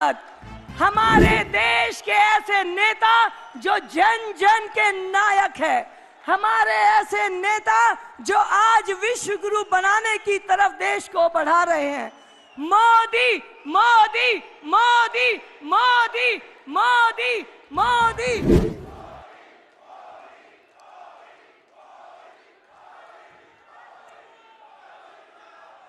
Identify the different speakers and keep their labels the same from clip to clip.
Speaker 1: हमारे देश के ऐसे नेता जो जन जन के नायक है, हमारे ऐसे नेता जो आज विश्व गुरु बनाने की तरफ देश को बढ़ा रहे हैं। मोदी मोदी मोदी मोदी मोदी मोदी।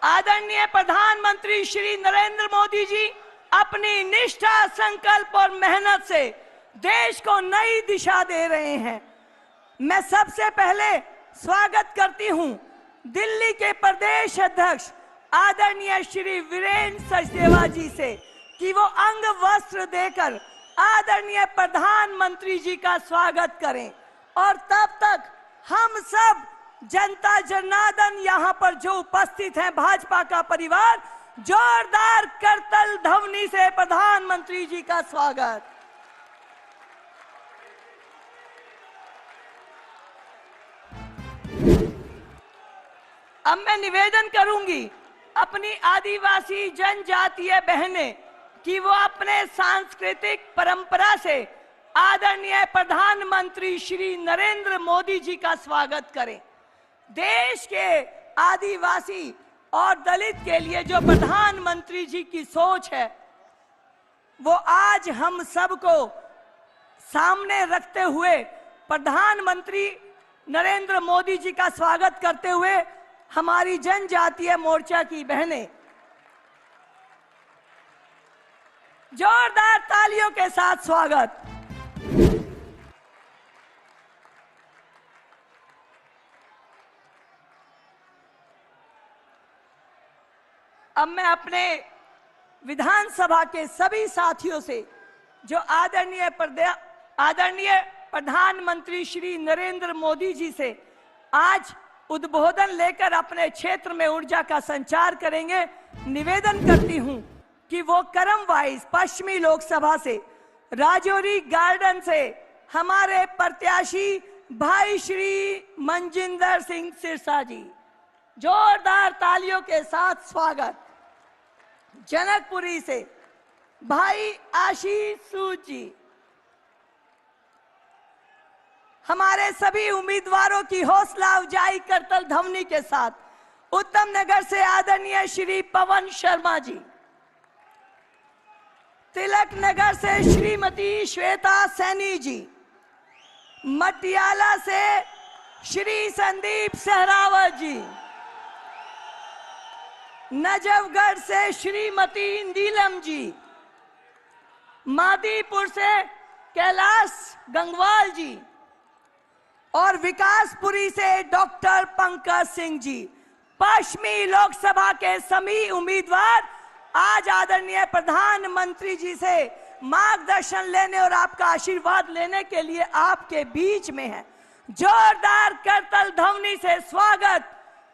Speaker 1: आदरणीय प्रधानमंत्री श्री नरेंद्र मोदी जी अपनी निष्ठा, संकल्प और मेहनत से देश को नई दिशा दे रहे हैं। मैं सबसे पहले स्वागत करती हूं दिल्ली के प्रदेश अध्यक्ष आदरणीय श्री वीरेंद्र सचदेवा जी से कि वो अंग वस्त्र देकर आदरणीय प्रधानमंत्री जी का स्वागत करें। और तब तक हम सब जनता जनार्दन यहाँ पर जो उपस्थित हैं, भाजपा का परिवार, जोरदार करतल ध्वनि से प्रधानमंत्री जी का स्वागत। अब मैं निवेदन करूंगी अपनी आदिवासी जनजातीय बहनें कि वो अपने सांस्कृतिक परंपरा से आदरणीय प्रधानमंत्री श्री नरेंद्र मोदी जी का स्वागत करें। देश के आदिवासी और दलित के लिए जो प्रधानमंत्री जी की सोच है, वो आज हम सबको सामने रखते हुए प्रधानमंत्री नरेंद्र मोदी जी का स्वागत करते हुए हमारी जनजातीय मोर्चा की बहनें जोरदार तालियों के साथ स्वागत। अब मैं अपने विधानसभा के सभी साथियों से जो आदरणीय प्रधानमंत्री श्री नरेंद्र मोदी जी से आज उद्बोधन लेकर अपने क्षेत्र में ऊर्जा का संचार करेंगे, निवेदन करती हूं कि वो क्रम वाइज पश्चिमी लोकसभा से राजौरी गार्डन से हमारे प्रत्याशी भाई श्री मनजिंदर सिंह सिरसा जी, जोरदार तालियों के साथ स्वागत। जनकपुरी से भाई आशीष सूद जी, हमारे सभी उम्मीदवारों की हौसला अफजाई करतल ध्वनि के साथ उत्तम नगर से आदरणीय श्री पवन शर्मा जी, तिलक नगर से श्रीमती श्वेता सैनी जी, मटियाला से श्री संदीप सहरावत जी, नजफगढ़ से श्रीमती नीलम जी, मादीपुर से कैलाश गंगवाल जी और विकासपुरी से डॉक्टर पंकज सिंह जी। पश्चिमी लोकसभा के सभी उम्मीदवार आज आदरणीय प्रधानमंत्री जी से मार्गदर्शन लेने और आपका आशीर्वाद लेने के लिए आपके बीच में हैं। जोरदार करतल ध्वनि से स्वागत।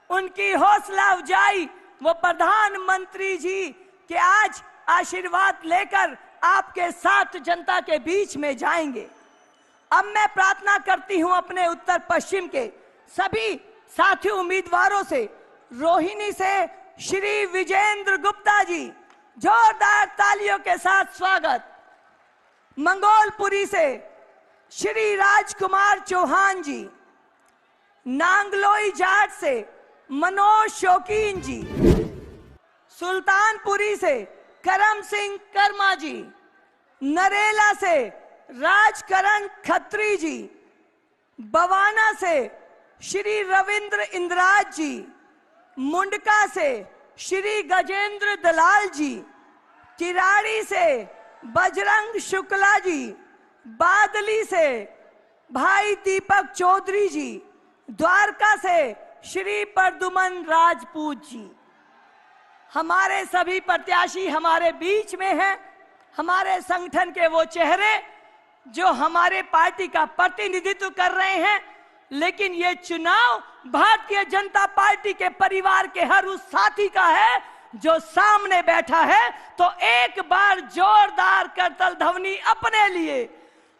Speaker 1: उनकी हौसला अफजाई, वो प्रधानमंत्री जी के आज आशीर्वाद लेकर आपके साथ जनता के बीच में जाएंगे। अब मैं प्रार्थना करती हूं अपने उत्तर पश्चिम के सभी साथी उम्मीदवारों से, रोहिणी से श्री विजेंद्र गुप्ता जी, जोरदार तालियों के साथ स्वागत। मंगोलपुरी से श्री राजकुमार चौहान जी, नांगलोई जाट से मनोज शौकीन जी, सुल्तानपुरी से करम सिंह कर्मा जी, नरेला से राजकरण खत्री जी, बवाना से श्री रविंद्र इंद्राज जी, मुंडका से श्री गजेंद्र दलाल जी, किराड़ी से बजरंग शुक्ला जी, बादली से भाई दीपक चौधरी जी, द्वारका से श्री प्रदुमन राजपूत जी। हमारे सभी प्रत्याशी हमारे बीच में हैं। हमारे संगठन के वो चेहरे जो हमारे पार्टी का प्रतिनिधित्व कर रहे हैं, लेकिन ये चुनाव भारतीय जनता पार्टी के परिवार के हर उस साथी का है जो सामने बैठा है। तो एक बार जोरदार करतल ध्वनि अपने लिए।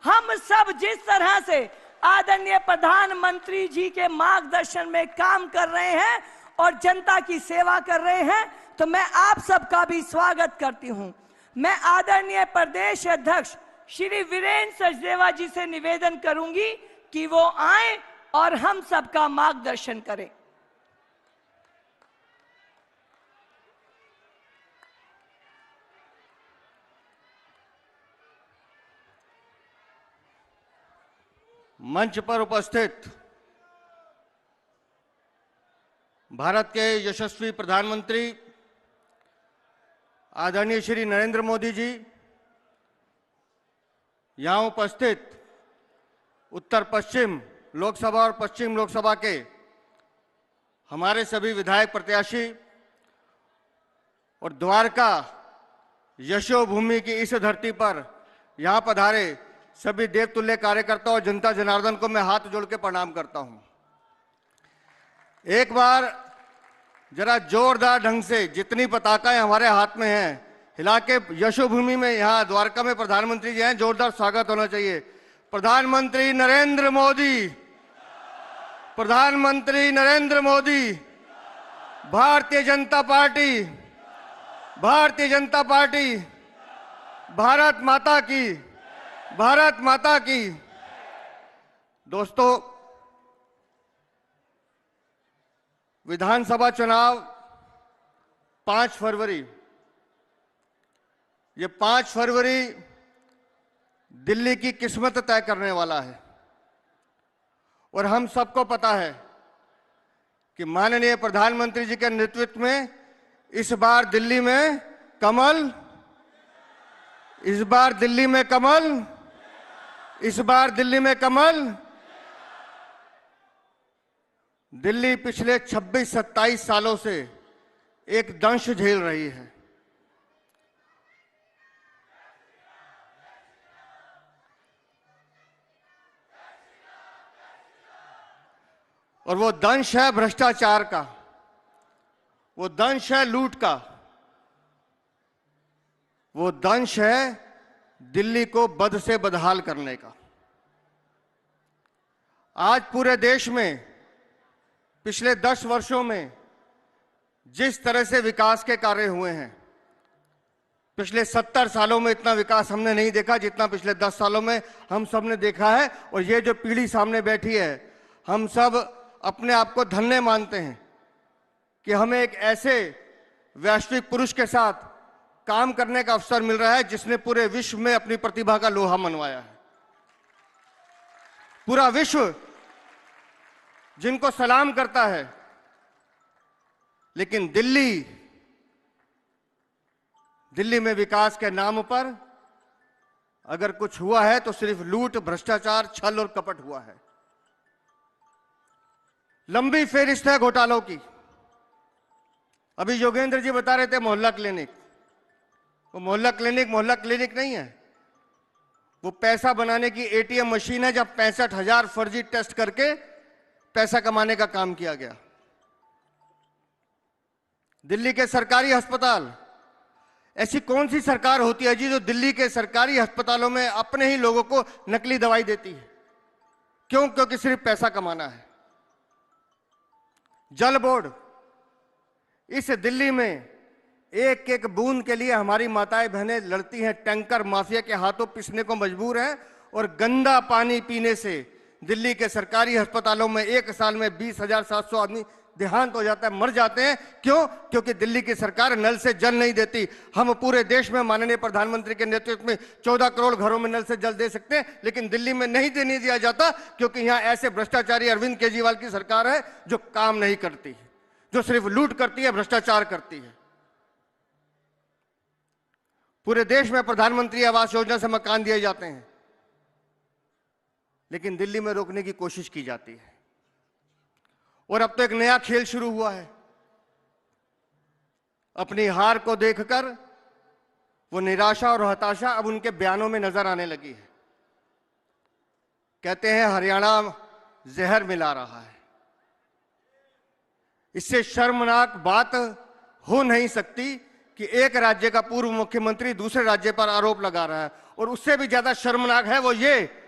Speaker 1: हम सब जिस तरह से आदरणीय प्रधानमंत्री जी के मार्गदर्शन में काम कर रहे हैं और जनता की सेवा कर रहे हैं, तो मैं आप सबका भी स्वागत करती हूं। मैं आदरणीय प्रदेश अध्यक्ष श्री वीरेंद्र सचदेवा जी से निवेदन करूंगी कि वो आए और हम सबका मार्गदर्शन करें।
Speaker 2: मंच पर उपस्थित भारत के यशस्वी प्रधानमंत्री आदरणीय श्री नरेंद्र मोदी जी, यहां उपस्थित उत्तर पश्चिम लोकसभा और पश्चिम लोकसभा के हमारे सभी विधायक प्रत्याशी और द्वारका यशोभूमि की इस धरती पर यहां पधारे सभी देवतुल्य कार्यकर्ताओं और जनता जनार्दन को मैं हाथ जोड़ के प्रणाम करता हूं। एक बार जरा जोरदार ढंग से जितनी पताकाएं हमारे हाथ में हैं हिला के यशोभूमि में, यहां द्वारका में प्रधानमंत्री जी हैं, जोरदार स्वागत होना चाहिए। प्रधानमंत्री नरेंद्र मोदी, प्रधानमंत्री नरेंद्र मोदी, भारतीय जनता पार्टी, भारतीय जनता पार्टी, भारत माता की, भारत माता की। दोस्तों, विधानसभा चुनाव 5 फरवरी, ये 5 फरवरी दिल्ली की किस्मत तय करने वाला है और हम सबको पता है कि माननीय प्रधानमंत्री जी के नेतृत्व में इस बार दिल्ली में कमल, इस बार दिल्ली में कमल, इस बार दिल्ली में कमल। दिल्ली पिछले 26-27 सालों से एक दंश झेल रही है और वो दंश है भ्रष्टाचार का, वो दंश है लूट का, वो दंश है दिल्ली को बद से बदहाल करने का। आज पूरे देश में पिछले 10 वर्षों में जिस तरह से विकास के कार्य हुए हैं, पिछले 70 सालों में इतना विकास हमने नहीं देखा जितना पिछले 10 सालों में हम सब ने देखा है। और ये जो पीढ़ी सामने बैठी है, हम सब अपने आप को धन्य मानते हैं कि हमें एक ऐसे वैश्विक पुरुष के साथ काम करने का अवसर मिल रहा है जिसने पूरे विश्व में अपनी प्रतिभा का लोहा मनवाया है। पूरा विश्व जिनको सलाम करता है। लेकिन दिल्ली में विकास के नाम पर अगर कुछ हुआ है तो सिर्फ लूट, भ्रष्टाचार, छल और कपट हुआ है। लंबी फेरिस्त है घोटालों की। अभी योगेंद्र जी बता रहे थे मोहल्ला क्लिनिक, वो मोहल्ला क्लिनिक नहीं है, वो पैसा बनाने की एटीएम मशीन है जब 65,000 फर्जी टेस्ट करके पैसा कमाने का काम किया गया। दिल्ली के सरकारी अस्पताल, ऐसी कौन सी सरकार होती है जी जो दिल्ली के सरकारी अस्पतालों में अपने ही लोगों को नकली दवाई देती है? क्यों? क्योंकि सिर्फ पैसा कमाना है। जल बोर्ड, इस दिल्ली में एक एक बूंद के लिए हमारी माताएं बहनें लड़ती हैं, टैंकर माफिया के हाथों पिसने को मजबूर हैं और गंदा पानी पीने से दिल्ली के सरकारी अस्पतालों में एक साल में 20,700 आदमी देहांत हो जाता है, मर जाते हैं। क्यों? क्योंकि दिल्ली की सरकार नल से जल नहीं देती। हम पूरे देश में माननीय प्रधानमंत्री के नेतृत्व में 14 करोड़ घरों में नल से जल दे सकते हैं, लेकिन दिल्ली में नहीं देने दिया जाता क्योंकि यहां ऐसे भ्रष्टाचारी अरविंद केजरीवाल की सरकार है जो काम नहीं करती, जो सिर्फ लूट करती है, भ्रष्टाचार करती है। पूरे देश में प्रधानमंत्री आवास योजना से मकान दिए जाते हैं, लेकिन दिल्ली में रोकने की कोशिश की जाती है। और अब तो एक नया खेल शुरू हुआ है। अपनी हार को देखकर वो निराशा और हताशा अब उनके बयानों में नजर आने लगी है। कहते हैं हरियाणा जहर मिला रहा है। इससे शर्मनाक बात हो नहीं सकती कि एक राज्य का पूर्व मुख्यमंत्री दूसरे राज्य पर आरोप लगा रहा है। और उससे भी ज्यादा शर्मनाक है वो ये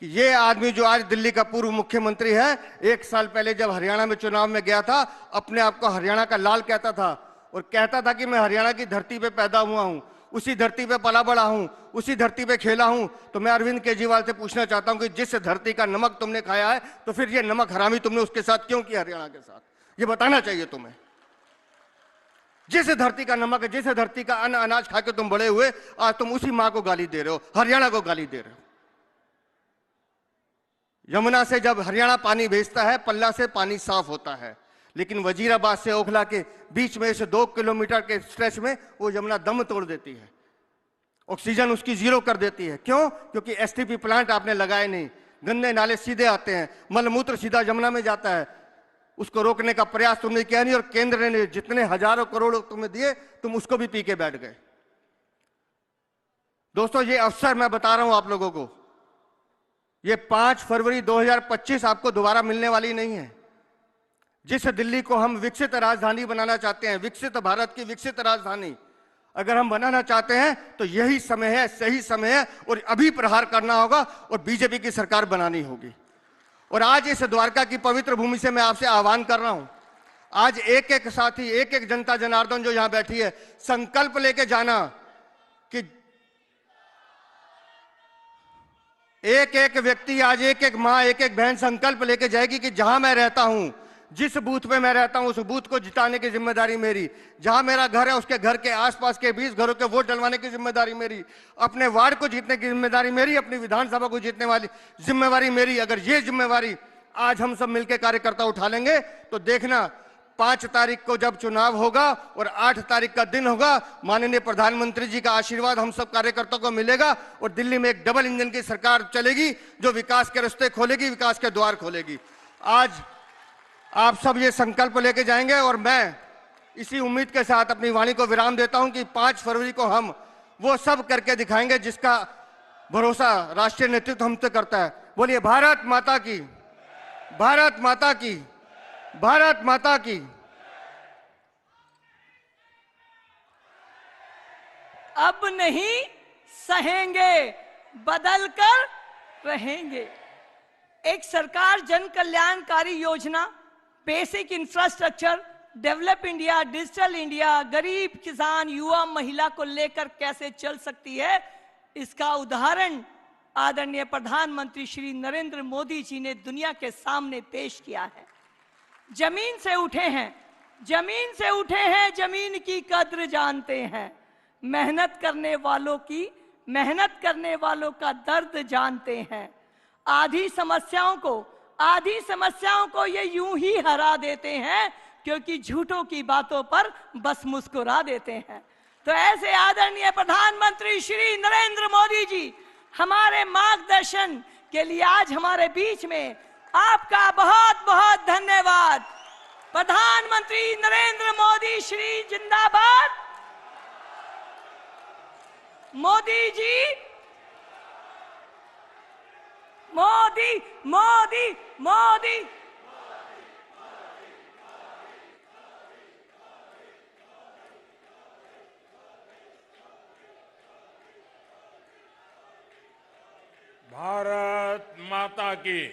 Speaker 2: कि ये आदमी जो आज दिल्ली का पूर्व मुख्यमंत्री है, 1 साल पहले जब हरियाणा में चुनाव में गया था, अपने आप को हरियाणा का लाल कहता था और कहता था कि मैं हरियाणा की धरती पे पैदा हुआ हूं। उसी धरती पे पला बड़ा हूं, उसी धरती पे खेला हूं। तो मैं अरविंद केजरीवाल से पूछना चाहता हूं कि जिस धरती का नमक तुमने खाया है, तो फिर ये नमक हरामी तुमने उसके साथ क्यों किया, हरियाणा के साथ? ये बताना चाहिए तुम्हें। जिस धरती का नमक, जिस धरती का अन्न अनाज खा के तुम बड़े हुए, आज तुम उसी मां को गाली दे रहे हो, हरियाणा को गाली दे रहे हो। यमुना से जब हरियाणा पानी भेजता है, पल्ला से पानी साफ होता है, लेकिन वजीराबाद से ओखला के बीच में से 2 किलोमीटर के स्ट्रेच में वो यमुना दम तोड़ देती है, ऑक्सीजन उसकी जीरो कर देती है। क्यों? क्योंकि एसटीपी प्लांट आपने लगाए नहीं, गंदे नाले सीधे आते हैं, मलमूत्र सीधा यमुना में जाता है, उसको रोकने का प्रयास तुमने किया नहीं। और केंद्र ने जितने हजारों करोड़ तुम्हें दिए, तुम उसको भी पी के बैठ गए। दोस्तों, ये अवसर मैं बता रहा हूं आप लोगों को, ये 5 फरवरी 2025 आपको दोबारा मिलने वाली नहीं है। जिस दिल्ली को हम विकसित राजधानी बनाना चाहते हैं, विकसित भारत की विकसित राजधानी अगर हम बनाना चाहते हैं, तो यही समय है, सही समय है, और अभी प्रहार करना होगा और बीजेपी की सरकार बनानी होगी। और आज इस द्वारका की पवित्र भूमि से मैं आपसे आह्वान कर रहा हूं, आज एक एक साथी, एक एक जनता जनार्दन जो यहां बैठी है, संकल्प लेके जाना कि एक एक व्यक्ति, आज एक एक मां, एक एक बहन संकल्प लेके जाएगी कि जहां मैं रहता हूं, जिस बूथ पे मैं रहता हूं, उस बूथ को जिताने की जिम्मेदारी मेरी। जहां मेरा घर है, उसके घर के आसपास के 20 घरों के वोट डलवाने की जिम्मेदारी मेरी। अपने वार्ड को जीतने की जिम्मेदारी मेरी, अपनी विधानसभा को जीतने वाली जिम्मेवारी मेरी। अगर ये जिम्मेवारी आज हम सब मिलकर कार्यकर्ता उठा लेंगे, तो देखना 5 तारीख को जब चुनाव होगा और 8 तारीख का दिन होगा, माननीय प्रधानमंत्री जी का आशीर्वाद हम सब कार्यकर्ताओं को मिलेगा और दिल्ली में एक डबल इंजन की सरकार चलेगी, जो विकास के रास्ते खोलेगी, विकास के द्वार खोलेगी। आज आप सब ये संकल्प लेके जाएंगे और मैं इसी उम्मीद के साथ अपनी वाणी को विराम देता हूं कि 5 फरवरी को हम वो सब करके दिखाएंगे जिसका भरोसा राष्ट्रीय नेतृत्व हमसे करता है। बोलिए भारत माता की, भारत माता की, भारत माता की।
Speaker 1: अब नहीं सहेंगे, बदल कर रहेंगे। एक सरकार जन कल्याणकारी योजना, basic infrastructure, develop India, digital India, गरीब किसान, युवा, महिला को लेकर कैसे चल सकती है, इसका उदाहरण आदरणीय प्रधानमंत्री श्री नरेंद्र मोदी जी ने दुनिया के सामने पेश किया है। जमीन से उठे हैं, जमीन से उठे हैं, जमीन की कद्र जानते हैं, मेहनत करने वालों की, मेहनत करने वालों का दर्द जानते हैं। आधी समस्याओं को ये यूं ही हरा देते हैं, क्योंकि झूठों की बातों पर बस मुस्कुरा देते हैं। तो ऐसे आदरणीय प्रधानमंत्री श्री नरेंद्र मोदी जी हमारे मार्गदर्शन के लिए आज हमारे बीच में, आपका बहुत बहुत धन्यवाद। प्रधानमंत्री नरेंद्र मोदी श्री जिंदाबाद। मोदी जी, मोदी मोदी मोदी।
Speaker 3: भारत माता की,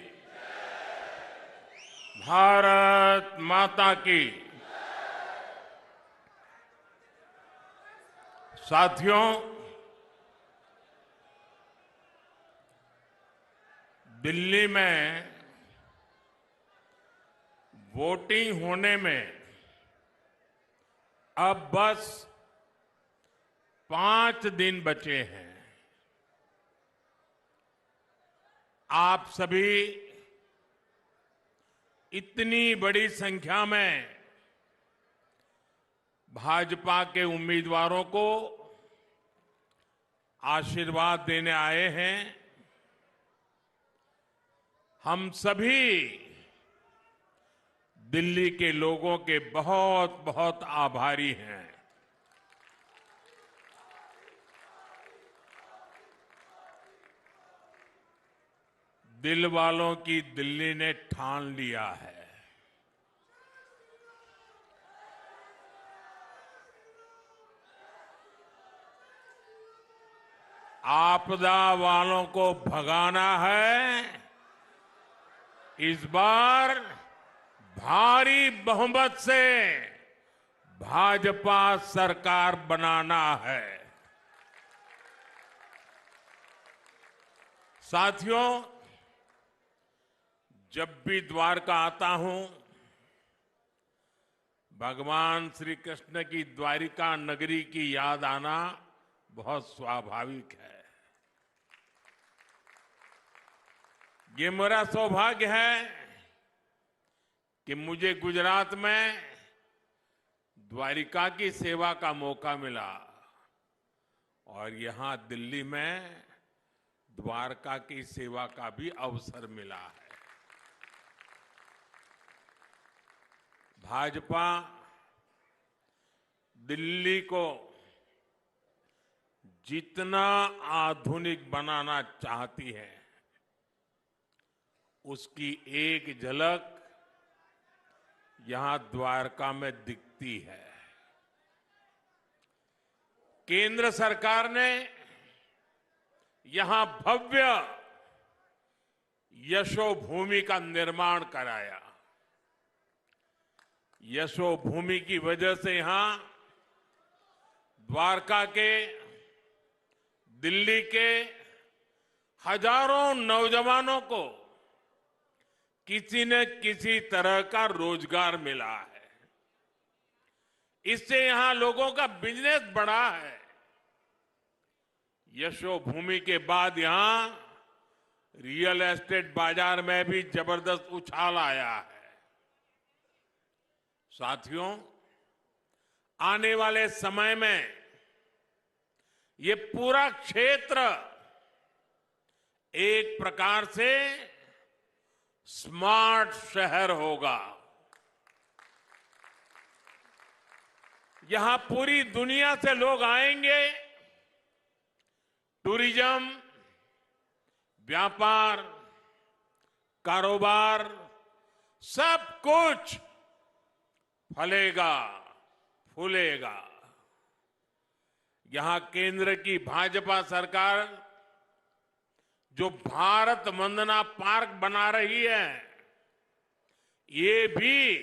Speaker 3: भारत माता की। साथियों, दिल्ली में वोटिंग होने में अब बस 5 दिन बचे हैं। आप सभी इतनी बड़ी संख्या में भाजपा के उम्मीदवारों को आशीर्वाद देने आए हैं। हम सभी दिल्ली के लोगों के बहुत बहुत आभारी हैं। दिल वालों की दिल्ली ने ठान लिया है। आपदा वालों को भगाना है। इस बार भारी बहुमत से भाजपा सरकार बनाना है। साथियों, जब भी द्वारका आता हूं, भगवान श्री कृष्ण की द्वारिका नगरी की याद आना बहुत स्वाभाविक है। ये मेरा सौभाग्य है कि मुझे गुजरात में द्वारिका की सेवा का मौका मिला और यहां दिल्ली में द्वारका की सेवा का भी अवसर मिला है। भाजपा दिल्ली को जितना आधुनिक बनाना चाहती है, उसकी एक झलक यहां द्वारका में दिखती है। केंद्र सरकार ने यहां भव्य यशोभूमि का निर्माण कराया। यशोभूमि की वजह से यहां द्वारका के, दिल्ली के हजारों नौजवानों को किसी न किसी तरह का रोजगार मिला है। इससे यहां लोगों का बिजनेस बढ़ा है। यशोभूमि के बाद यहां रियल एस्टेट बाजार में भी जबरदस्त उछाल आया है। साथियों, आने वाले समय में ये पूरा क्षेत्र एक प्रकार से स्मार्ट शहर होगा। यहां पूरी दुनिया से लोग आएंगे। टूरिज्म, व्यापार, कारोबार, सब कुछ फलेगा, फूलेगा। यहां केंद्र की भाजपा सरकार जो भारत वंदना पार्क बना रही है, ये भी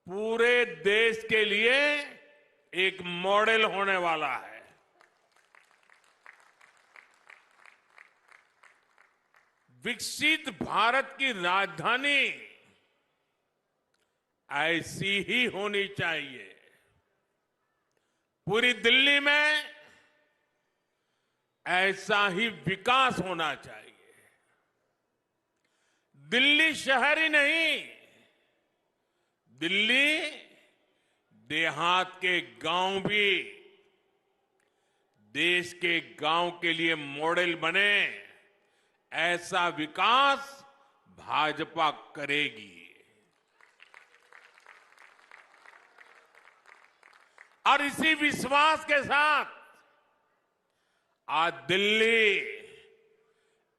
Speaker 3: पूरे देश के लिए एक मॉडल होने वाला है। विकसित भारत की राजधानी ऐसी ही होनी चाहिए। पूरी दिल्ली में ऐसा ही विकास होना चाहिए। दिल्ली शहर ही नहीं, दिल्ली देहात के गांव भी देश के गांव के लिए मॉडल बने, ऐसा विकास भाजपा करेगी। और इसी विश्वास के साथ आज दिल्ली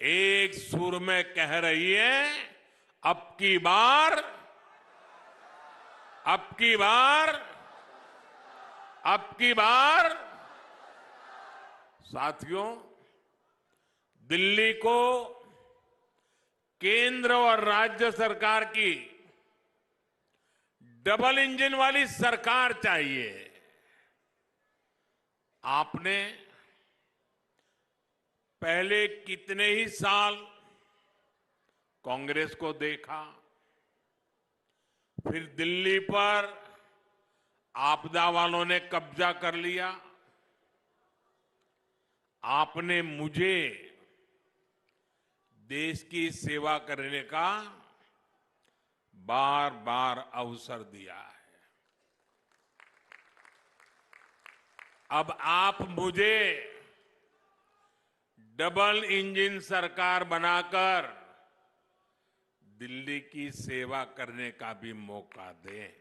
Speaker 3: एक सुर में कह रही है, अब की बार, अब की बार, अब की बार। साथियों, दिल्ली को केंद्र और राज्य सरकार की डबल इंजन वाली सरकार चाहिए। आपने पहले कितने ही साल कांग्रेस को देखा, फिर दिल्ली पर आपदा वालों ने कब्जा कर लिया। आपने मुझे देश की सेवा करने का बार बार अवसर दिया है। अब आप मुझे डबल इंजन सरकार बनाकर दिल्ली की सेवा करने का भी मौका दें।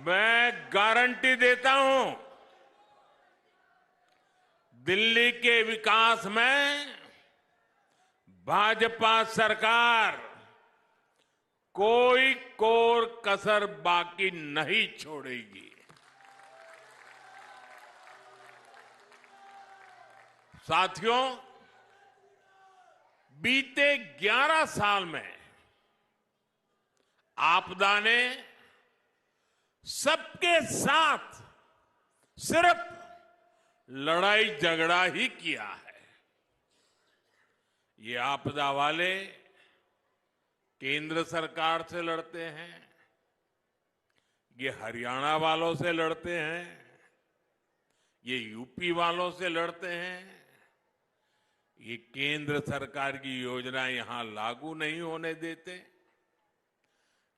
Speaker 3: मैं गारंटी देता हूं, दिल्ली के विकास में भाजपा सरकार कोई कोर कसर बाकी नहीं छोड़ेगी। साथियों, बीते 11 साल में आपदा ने सबके साथ सिर्फ लड़ाई झगड़ा ही किया है। ये आपदा वाले केंद्र सरकार से लड़ते हैं, ये हरियाणा वालों से लड़ते हैं, ये यूपी वालों से लड़ते हैं। ये केंद्र सरकार की योजना यहां लागू नहीं होने देते।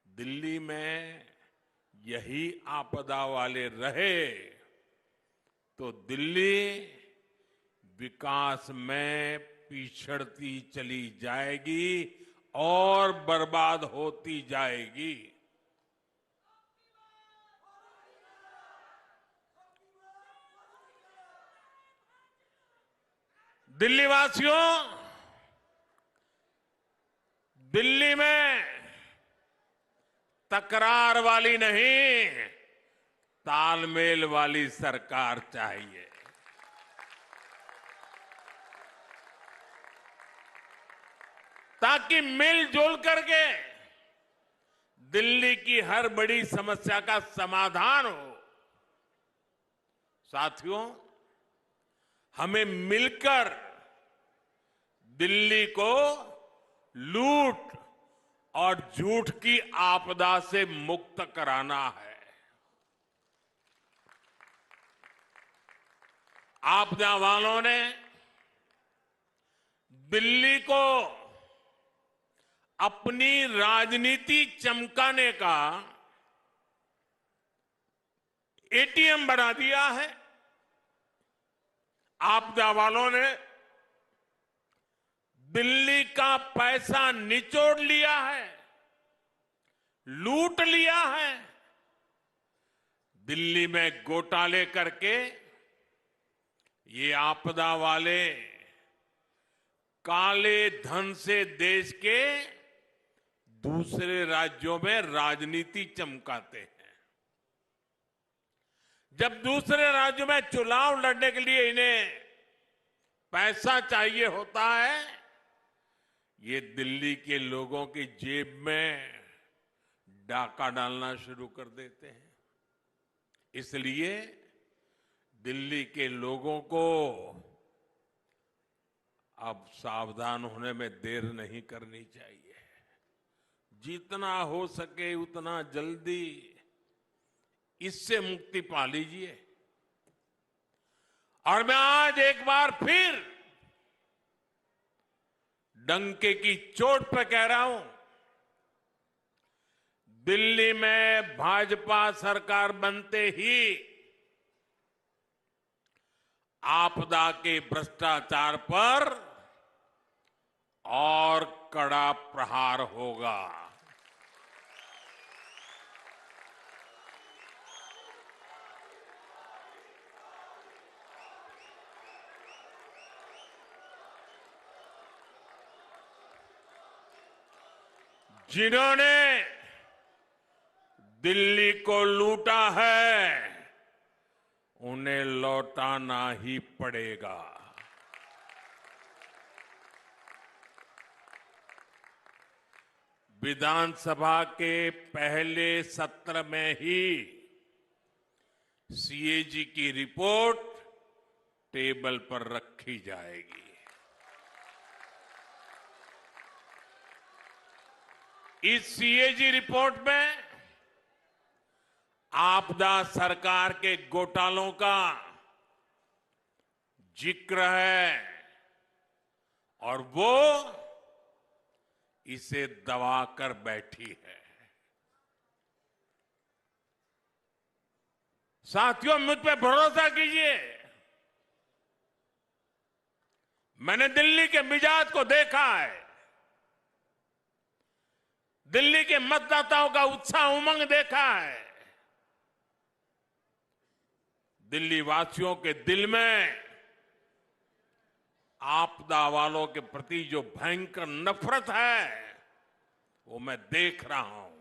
Speaker 3: दिल्ली में यही आपदा वाले रहे तो दिल्ली विकास में पिछड़ती चली जाएगी और बर्बाद होती जाएगी। दिल्ली वासियों, दिल्ली में तकरार वाली नहीं, तालमेल वाली सरकार चाहिए। ताकि मिलजुल करके दिल्ली की हर बड़ी समस्या का समाधान हो। साथियों, हमें मिलकर दिल्ली को लूट और झूठ की आपदा से मुक्त कराना है। आपदा वालों ने दिल्ली को अपनी राजनीति चमकाने का एटीएम बना दिया है। आपदा वालों ने दिल्ली का पैसा निचोड़ लिया है, लूट लिया है। दिल्ली में घोटाले करके ये आपदा वाले काले धन से देश के दूसरे राज्यों में राजनीति चमकाते हैं। जब दूसरे राज्यों में चुनाव लड़ने के लिए इन्हें पैसा चाहिए होता है, ये दिल्ली के लोगों की जेब में डाका डालना शुरू कर देते हैं। इसलिए दिल्ली के लोगों को अब सावधान होने में देर नहीं करनी चाहिए। जितना हो सके उतना जल्दी इससे मुक्ति पा लीजिए। और मैं आज एक बार फिर डंके की चोट पर कह रहा हूं, दिल्ली में भाजपा सरकार बनते ही आपदा के भ्रष्टाचार पर और कड़ा प्रहार होगा। जिन्होंने दिल्ली को लूटा है उन्हें लौटाना ही पड़ेगा। विधानसभा के पहले सत्र में ही सीएजी की रिपोर्ट टेबल पर रखी जाएगी। इस सीएजी रिपोर्ट में आपदा सरकार के घोटालों का जिक्र है और वो इसे दबाकर बैठी है। साथियों, मुझ पे भरोसा कीजिए, मैंने दिल्ली के मिजाज को देखा है। दिल्ली के मतदाताओं का उत्साह उमंग देखा है। दिल्ली वासियों के दिल में आपदा वालों के प्रति जो भयंकर नफरत है वो मैं देख रहा हूं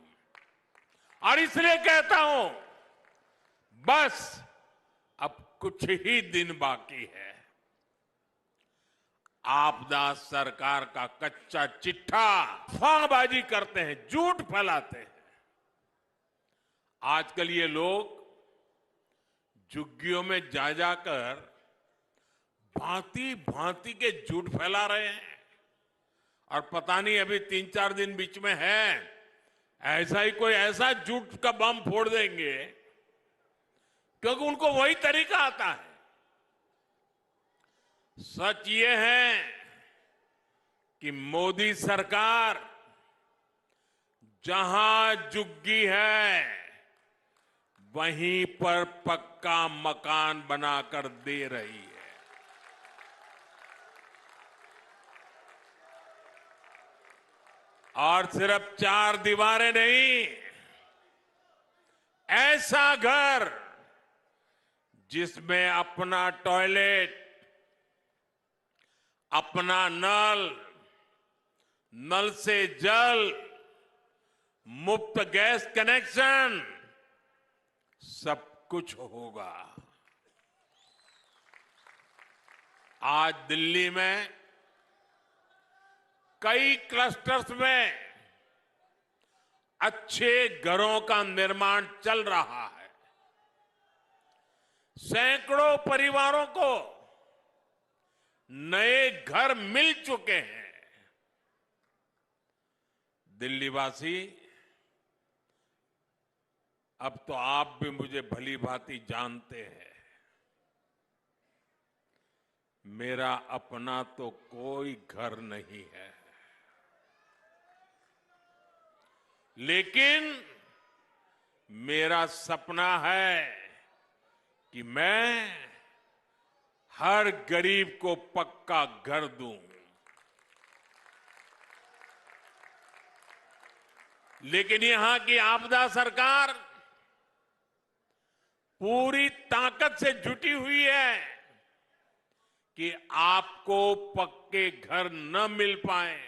Speaker 3: और इसलिए कहता हूं, बस अब कुछ ही दिन बाकी है। आपदा सरकार का कच्चा चिट्ठा अफवाहबाजी करते हैं, झूठ फैलाते हैं। आजकल ये लोग झुग्गियों में जा जाकर भांति भांति के झूठ फैला रहे हैं। और पता नहीं अभी 3-4 दिन बीच में है, ऐसा ही कोई ऐसा झूठ का बम फोड़ देंगे, क्योंकि उनको वही तरीका आता है। सच ये है कि मोदी सरकार जहां झुग्गी है वहीं पर पक्का मकान बनाकर दे रही है। और सिर्फ 4 दीवारें नहीं, ऐसा घर जिसमें अपना टॉयलेट, अपना नल, नल से जल, मुफ्त गैस कनेक्शन, सब कुछ होगा। आज दिल्ली में कई क्लस्टर्स में अच्छे घरों का निर्माण चल रहा है। सैकड़ों परिवारों को नए घर मिल चुके हैं। दिल्लीवासी, अब तो आप भी मुझे भली भांति जानते हैं, मेरा अपना तो कोई घर नहीं है, लेकिन मेरा सपना है कि मैं हर गरीब को पक्का घर दूं। लेकिन यहां की आपदा सरकार पूरी ताकत से जुटी हुई है कि आपको पक्के घर न मिल पाए।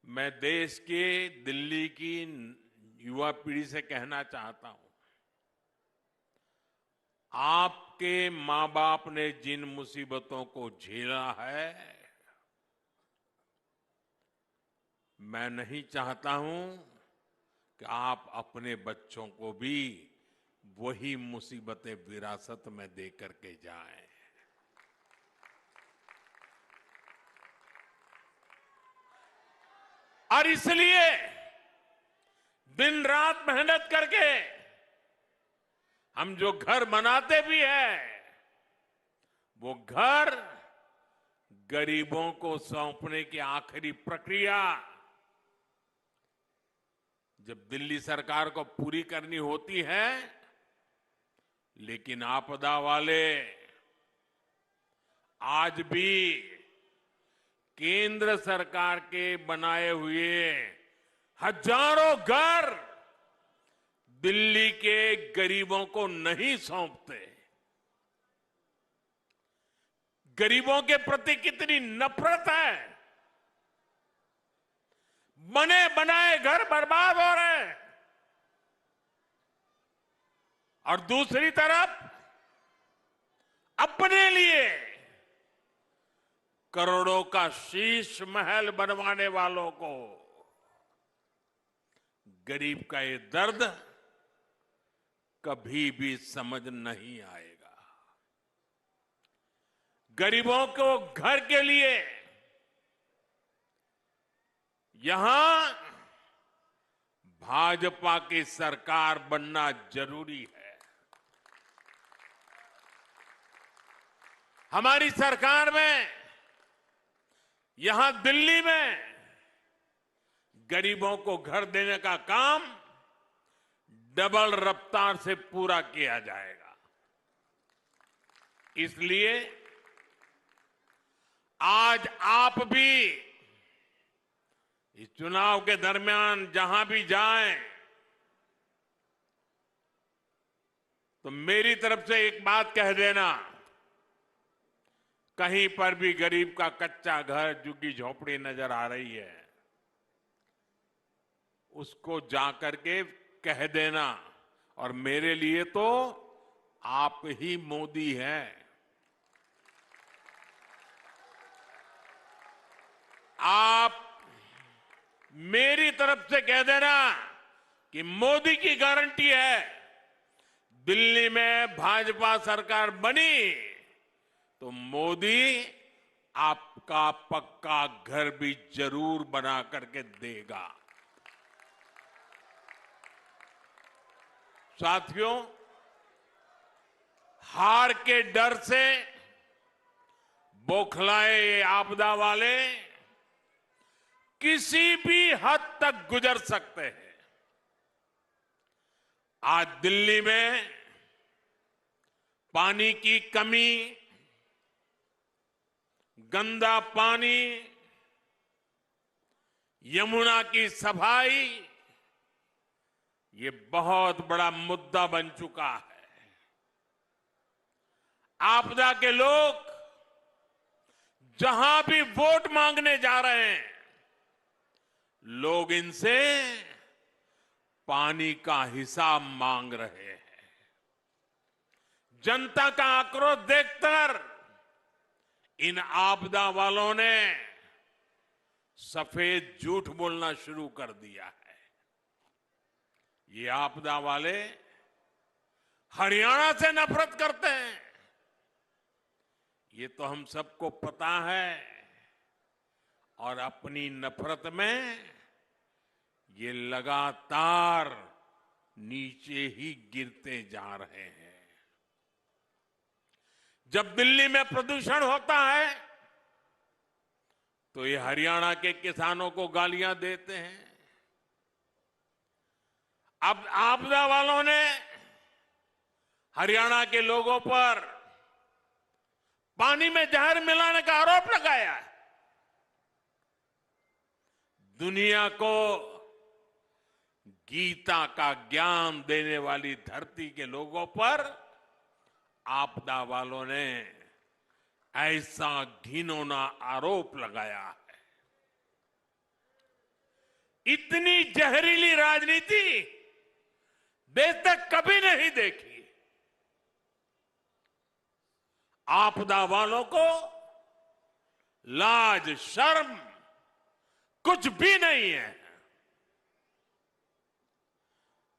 Speaker 3: मैं देश के, दिल्ली की युवा पीढ़ी से कहना चाहता हूं, आपके मां बाप ने जिन मुसीबतों को झेला है, मैं नहीं चाहता हूं कि आप अपने बच्चों को भी वही मुसीबतें विरासत में दे करके जाएं। और इसलिए दिन रात मेहनत करके हम जो घर बनाते भी हैं, वो घर गरीबों को सौंपने की आखिरी प्रक्रिया जब दिल्ली सरकार को पूरी करनी होती है, लेकिन आपदा वाले आज भी केंद्र सरकार के बनाए हुए हजारों घर दिल्ली के गरीबों को नहीं सौंपते। गरीबों के प्रति कितनी नफरत है। बने बनाए घर बर्बाद हो रहे हैं और दूसरी तरफ अपने लिए करोड़ों का शीश महल बनवाने वालों को गरीब का ये दर्द कभी भी समझ नहीं आएगा। गरीबों को घर के लिए यहां भाजपा की सरकार बनना जरूरी है। हमारी सरकार में यहां दिल्ली में गरीबों को घर देने का काम डबल रफ्तार से पूरा किया जाएगा। इसलिए आज आप भी इस चुनाव के दरमियान जहां भी जाएं, तो मेरी तरफ से एक बात कह देना, कहीं पर भी गरीब का कच्चा घर, झुग्गी झोपड़ी नजर आ रही है, उसको जाकर के कह देना। और मेरे लिए तो आप ही मोदी हैं। आप मेरी तरफ से कह देना कि मोदी की गारंटी है, दिल्ली में भाजपा सरकार बनी तो मोदी आपका पक्का घर भी जरूर बना करके देगा। साथियों, हार के डर से बौखलाए ये आपदा वाले किसी भी हद तक गुजर सकते हैं। आज दिल्ली में पानी की कमी, गंदा पानी, यमुना की सफाई, ये बहुत बड़ा मुद्दा बन चुका है। आपदा के लोग जहां भी वोट मांगने जा रहे हैं, लोग इनसे पानी का हिसाब मांग रहे हैं। जनता का आक्रोश देखकर इन आपदा वालों ने सफेद झूठ बोलना शुरू कर दिया है। ये आपदा वाले हरियाणा से नफरत करते हैं, ये तो हम सबको पता है, और अपनी नफरत में ये लगातार नीचे ही गिरते जा रहे हैं। जब दिल्ली में प्रदूषण होता है तो ये हरियाणा के किसानों को गालियां देते हैं। अब आपदा वालों ने हरियाणा के लोगों पर पानी में जहर मिलाने का आरोप लगाया है। दुनिया को गीता का ज्ञान देने वाली धरती के लोगों पर आपदा वालों ने ऐसा घिनौना आरोप लगाया है। इतनी जहरीली राजनीति देश तक कभी नहीं देखी। आपदा वालों को लाज शर्म कुछ भी नहीं है।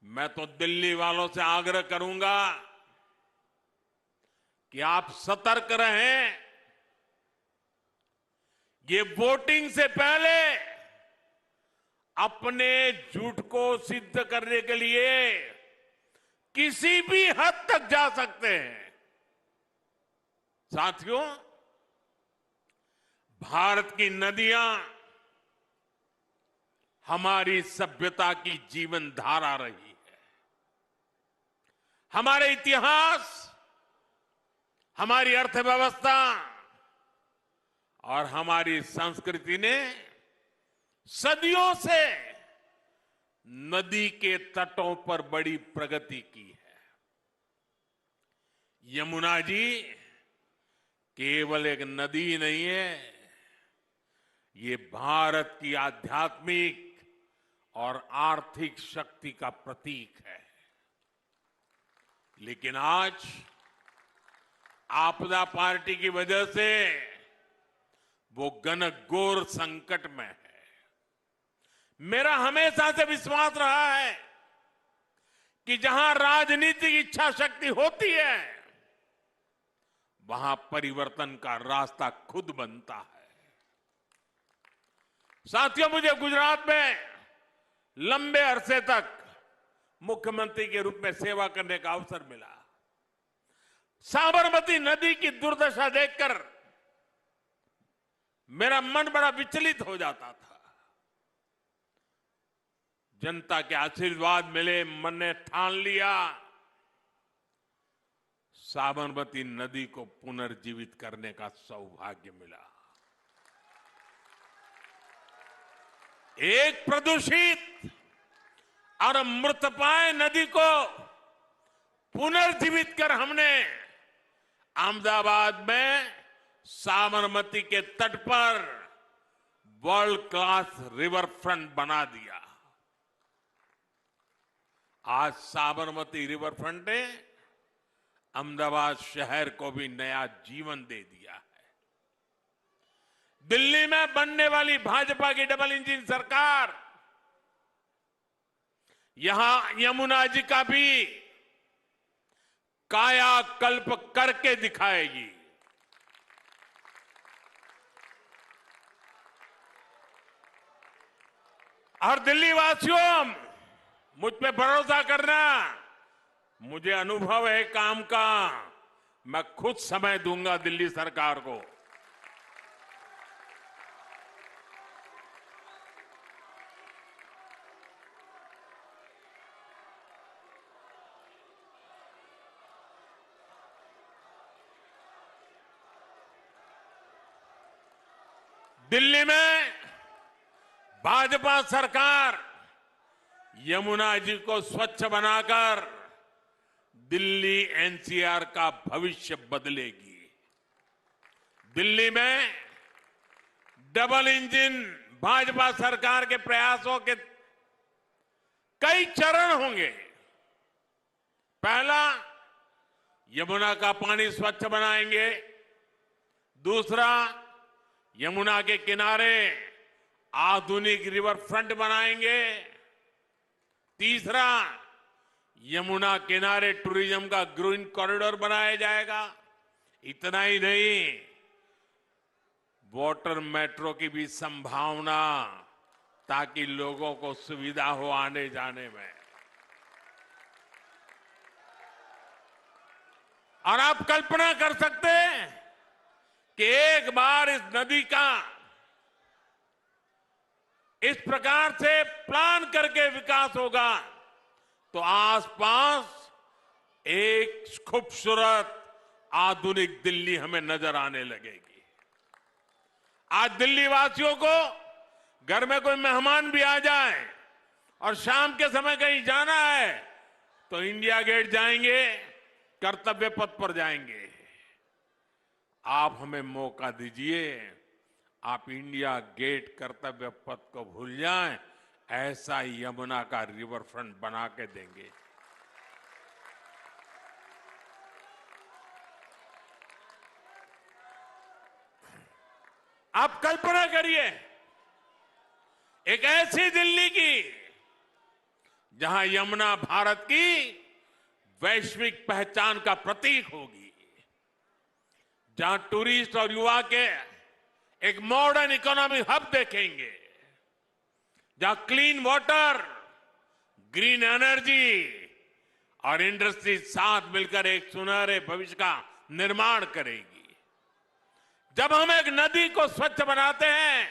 Speaker 3: मैं तो दिल्ली वालों से आग्रह करूंगा कि आप सतर्क रहें। ये वोटिंग से पहले अपने झूठ को सिद्ध करने के लिए किसी भी हद तक जा सकते हैं। साथियों, भारत की नदियां हमारी सभ्यता की जीवन धारा रही है। हमारे इतिहास, हमारी अर्थव्यवस्था और हमारी संस्कृति ने सदियों से नदी के तटों पर बड़ी प्रगति की है। यमुना जी केवल एक नदी नहीं है, ये भारत की आध्यात्मिक और आर्थिक शक्ति का प्रतीक है। लेकिन आज आपदा पार्टी की वजह से वो घनघोर संकट में है। मेरा हमेशा से विश्वास रहा है कि जहां राजनीतिक इच्छा शक्ति होती है, वहां परिवर्तन का रास्ता खुद बनता है। साथियों, मुझे गुजरात में लंबे अरसे तक मुख्यमंत्री के रूप में सेवा करने का अवसर मिला। साबरमती नदी की दुर्दशा देखकर मेरा मन बड़ा विचलित हो जाता था। जनता के आशीर्वाद मिले, मन ने ठान लिया साबरमती नदी को पुनर्जीवित करने का सौभाग्य मिला। एक प्रदूषित और मृतप्राय नदी को पुनर्जीवित कर हमने अहमदाबाद में साबरमती के तट पर वर्ल्ड क्लास रिवर फ्रंट बना दिया। आज साबरमती रिवर फ्रंट ने अहमदाबाद शहर को भी नया जीवन दे दिया है। दिल्ली में बनने वाली भाजपा की डबल इंजन सरकार यहां यमुना जी का भी कायाकल्प करके दिखाएगी। और दिल्ली वासियों, मुझ पे भरोसा करना, मुझे अनुभव है काम का। मैं खुद समय दूंगा दिल्ली सरकार को। दिल्ली में भाजपा सरकार यमुना जी को स्वच्छ बनाकर दिल्ली एनसीआर का भविष्य बदलेगी। दिल्ली में डबल इंजन भाजपा सरकार के प्रयासों के कई चरण होंगे। पहला, यमुना का पानी स्वच्छ बनाएंगे। दूसरा, यमुना के किनारे आधुनिक रिवर फ्रंट बनाएंगे। तीसरा, यमुना किनारे टूरिज्म का ग्रीन कॉरिडोर बनाया जाएगा। इतना ही नहीं, वाटर मेट्रो की भी संभावना, ताकि लोगों को सुविधा हो आने जाने में। और आप कल्पना कर सकते हैं कि एक बार इस नदी का इस प्रकार से प्लान करके विकास होगा तो आसपास एक खूबसूरत आधुनिक दिल्ली हमें नजर आने लगेगी। आज दिल्ली वासियों को घर में कोई मेहमान भी आ जाए और शाम के समय कहीं जाना है तो इंडिया गेट जाएंगे, कर्तव्य पथ पर जाएंगे। आप हमें मौका दीजिए, आप इंडिया गेट कर्तव्य पथ को भूल जाएं, ऐसा यमुना का रिवर फ्रंट बना के देंगे। आप कल्पना करिए एक ऐसी दिल्ली की जहां यमुना भारत की वैश्विक पहचान का प्रतीक होगी, जहां टूरिस्ट और युवा के एक मॉडर्न इकोनॉमिक हब देखेंगे, जहां क्लीन वाटर, ग्रीन एनर्जी और इंडस्ट्री साथ मिलकर एक सुनहरे भविष्य का निर्माण करेगी। जब हम एक नदी को स्वच्छ बनाते हैं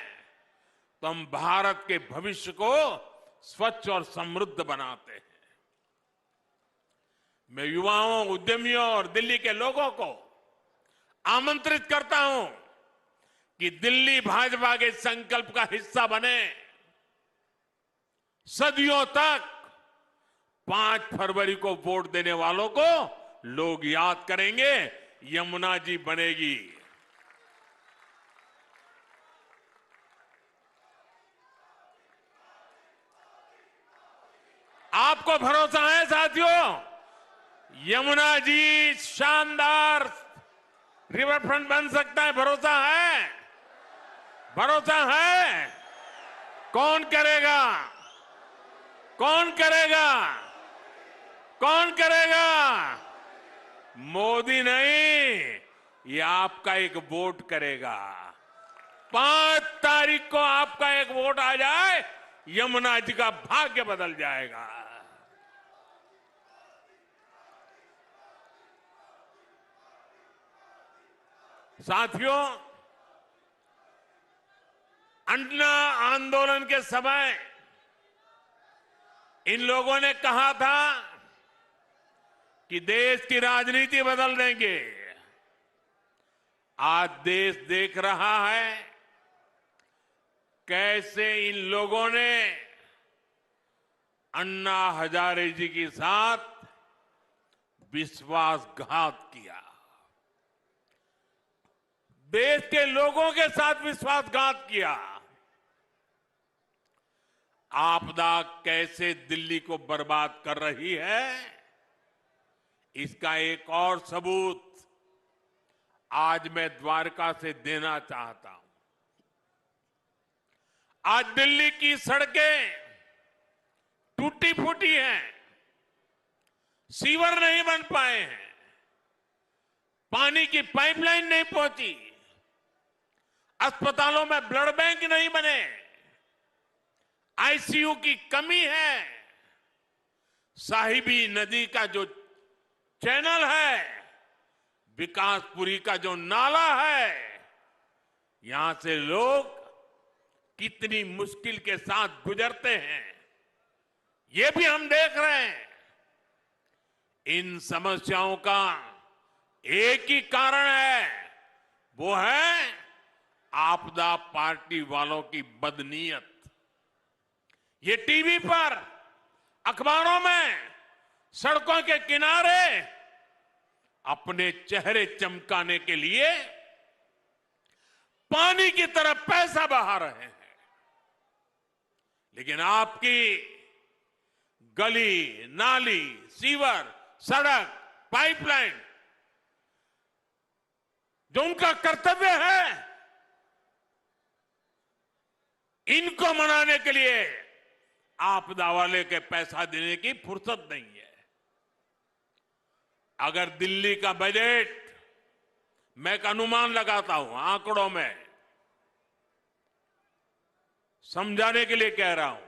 Speaker 3: तो हम भारत के भविष्य को स्वच्छ और समृद्ध बनाते हैं। मैं युवाओं, उद्यमियों और दिल्ली के लोगों को आमंत्रित करता हूं कि दिल्ली भाजपा के संकल्प का हिस्सा बने। सदियों तक 5 फरवरी को वोट देने वालों को लोग याद करेंगे, यमुना जी बनेगी। आपको भरोसा है साथियों, यमुना जी शानदार रिवर फ्रंट बन सकता है? भरोसा है? भरोसा है? कौन करेगा? कौन करेगा? कौन करेगा? मोदी नहीं, ये आपका एक वोट करेगा। 5 तारीख को आपका एक वोट आ जाए, यमुना जी का भाग्य बदल जाएगा। साथियों, अन्ना आंदोलन के समय इन लोगों ने कहा था कि देश की राजनीति बदल देंगे। आज देश देख रहा है कैसे इन लोगों ने अन्ना हजारे जी के साथ विश्वासघात किया, देश के लोगों के साथ विश्वासघात किया। आपदा कैसे दिल्ली को बर्बाद कर रही है, इसका एक और सबूत आज मैं द्वारका से देना चाहता हूं। आज दिल्ली की सड़कें टूटी फूटी हैं, सीवर नहीं बन पाए हैं, पानी की पाइपलाइन नहीं पहुंची, अस्पतालों में ब्लड बैंक नहीं बने, आईसीयू की कमी है, साहिबी नदी का जो चैनल है, विकासपुरी का जो नाला है, यहां से लोग कितनी मुश्किल के साथ गुजरते हैं, ये भी हम देख रहे हैं। इन समस्याओं का एक ही कारण है, वो है आपदा पार्टी वालों की बदनीयत। ये टीवी पर, अखबारों में, सड़कों के किनारे अपने चेहरे चमकाने के लिए पानी की तरफ पैसा बहा रहे हैं, लेकिन आपकी गली, नाली, सीवर, सड़क, पाइपलाइन, जो उनका कर्तव्य है, इनको मनाने के लिए आपदा वाले के पैसा देने की फुर्सत नहीं है। अगर दिल्ली का बजट, मैं एक अनुमान लगाता हूं, आंकड़ों में समझाने के लिए कह रहा हूं,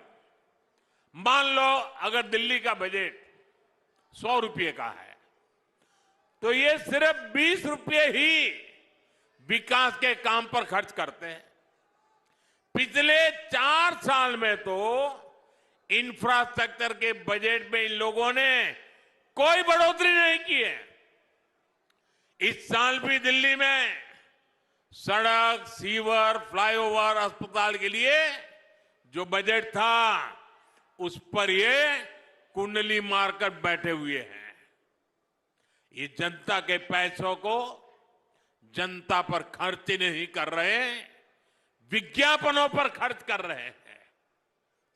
Speaker 3: मान लो अगर दिल्ली का बजट 100 रुपये का है, तो ये सिर्फ 20 रुपये ही विकास के काम पर खर्च करते हैं। पिछले 4 साल में तो इंफ्रास्ट्रक्चर के बजट में इन लोगों ने कोई बढ़ोतरी नहीं की है। इस साल भी दिल्ली में सड़क, सीवर, फ्लाईओवर, अस्पताल के लिए जो बजट था, उस पर ये कुंडली मारकर बैठे हुए हैं। ये जनता के पैसों को जनता पर खर्च नहीं कर रहे, विज्ञापनों पर खर्च कर रहे हैं।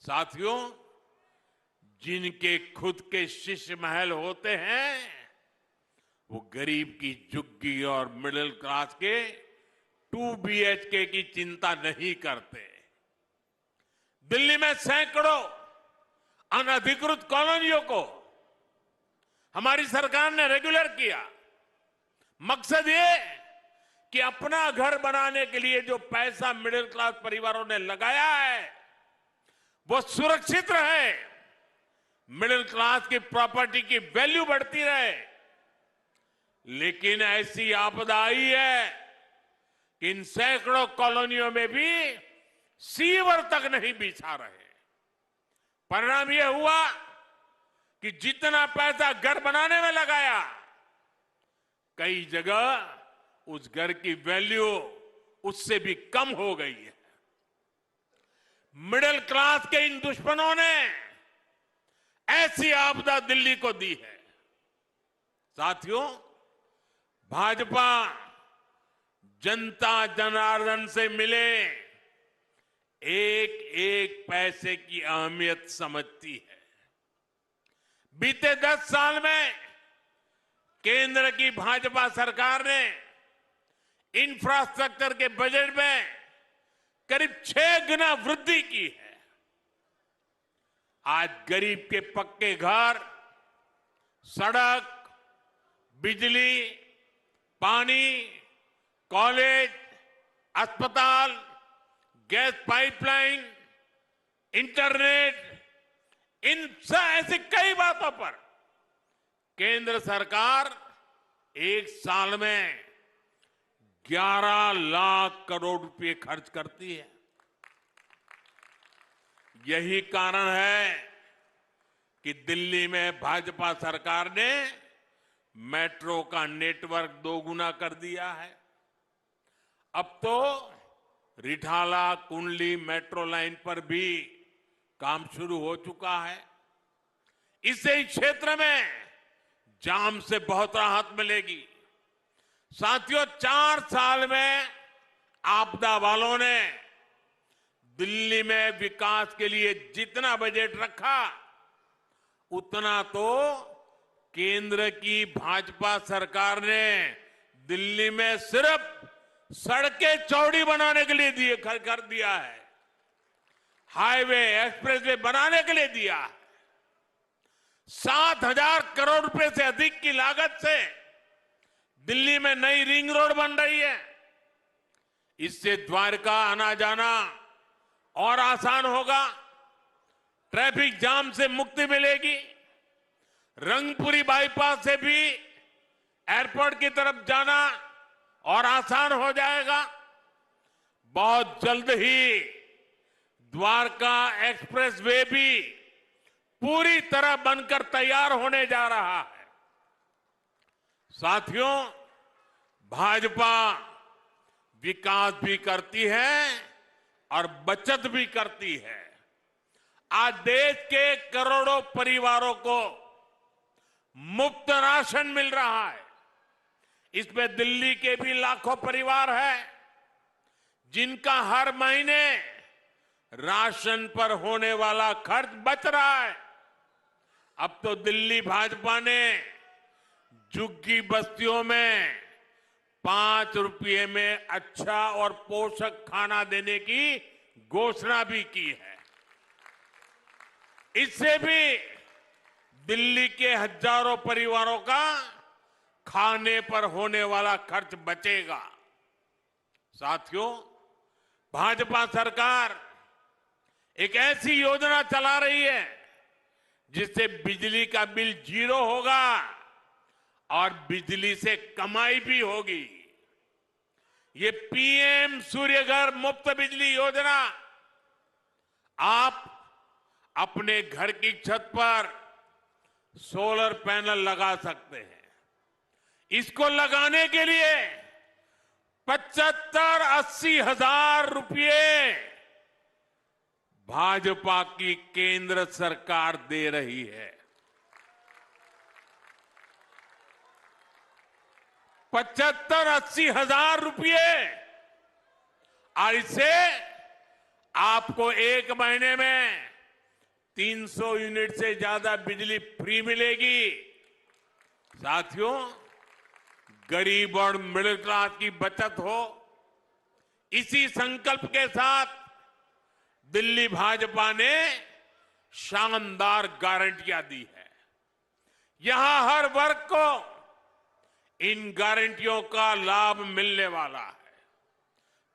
Speaker 3: साथियों, जिनके खुद के शीश महल होते हैं, वो गरीब की झुग्गी और मिडिल क्लास के 2 BHK की चिंता नहीं करते। दिल्ली में सैकड़ों अनधिकृत कॉलोनियों को हमारी सरकार ने रेगुलर किया। मकसद ये कि अपना घर बनाने के लिए जो पैसा मिडिल क्लास परिवारों ने लगाया है, वो सुरक्षित रहे, मिडिल क्लास की प्रॉपर्टी की वैल्यू बढ़ती रहे। लेकिन ऐसी आपदा आई है कि इन सैकड़ों कॉलोनियों में भी सीवर तक नहीं बिछा रहे। परिणाम यह हुआ कि जितना पैसा घर बनाने में लगाया, कई जगह उस घर की वैल्यू उससे भी कम हो गई है। मिडिल क्लास के इन दुश्मनों ने ऐसी आपदा दिल्ली को दी है। साथियों, भाजपा जनता जनार्दन से मिले एक एक पैसे की अहमियत समझती है। बीते 10 साल में केंद्र की भाजपा सरकार ने इंफ्रास्ट्रक्चर के बजट में करीब 6 गुना वृद्धि की है। आज गरीब के पक्के घर, सड़क, बिजली, पानी, कॉलेज, अस्पताल, गैस पाइपलाइन, इंटरनेट, इन ऐसी कई बातों पर केंद्र सरकार एक साल में 11 लाख करोड़ रुपए खर्च करती है। यही कारण है कि दिल्ली में भाजपा सरकार ने मेट्रो का नेटवर्क 2 गुना कर दिया है। अब तो रिठाला कुंडली मेट्रो लाइन पर भी काम शुरू हो चुका है। इससे इस क्षेत्र में जाम से बहुत राहत मिलेगी। साथियों, 4 साल में आपदा वालों ने दिल्ली में विकास के लिए जितना बजट रखा, उतना तो केंद्र की भाजपा सरकार ने दिल्ली में सिर्फ सड़कें चौड़ी बनाने के लिए कर दिया है। हाईवे एक्सप्रेसवे बनाने के लिए दिया है। 7,000 करोड़ रुपए से अधिक की लागत से दिल्ली में नई रिंग रोड बन रही है। इससे द्वारका आना जाना और आसान होगा, ट्रैफिक जाम से मुक्ति मिलेगी, रंगपुरी बाईपास से भी एयरपोर्ट की तरफ जाना और आसान हो जाएगा। बहुत जल्द ही द्वारका एक्सप्रेसवे भी पूरी तरह बनकर तैयार होने जा रहा है। साथियों, भाजपा विकास भी करती है और बचत भी करती है। आज देश के करोड़ों परिवारों को मुफ्त राशन मिल रहा है। इसमें दिल्ली के भी लाखों परिवार हैं जिनका हर महीने राशन पर होने वाला खर्च बच रहा है। अब तो दिल्ली भाजपा ने झुग्गी बस्तियों में 5 रुपये में अच्छा और पोषक खाना देने की घोषणा भी की है। इससे भी दिल्ली के हजारों परिवारों का खाने पर होने वाला खर्च बचेगा। साथियों, भाजपा सरकार एक ऐसी योजना चला रही है जिससे बिजली का बिल 0 होगा और बिजली से कमाई भी होगी। ये पीएम सूर्यघर मुफ्त बिजली योजना आप अपने घर की छत पर सोलर पैनल लगा सकते हैं। इसको लगाने के लिए 75-80 हजार रुपये भाजपा की केंद्र सरकार दे रही है। 75-80 हजार रुपये, और इससे आपको एक महीने में 300 यूनिट से ज्यादा बिजली फ्री मिलेगी। साथियों, गरीब और मिडिल क्लास की बचत हो, इसी संकल्प के साथ दिल्ली भाजपा ने शानदार गारंटियां दी है। यहां हर वर्ग को इन गारंटियों का लाभ मिलने वाला है।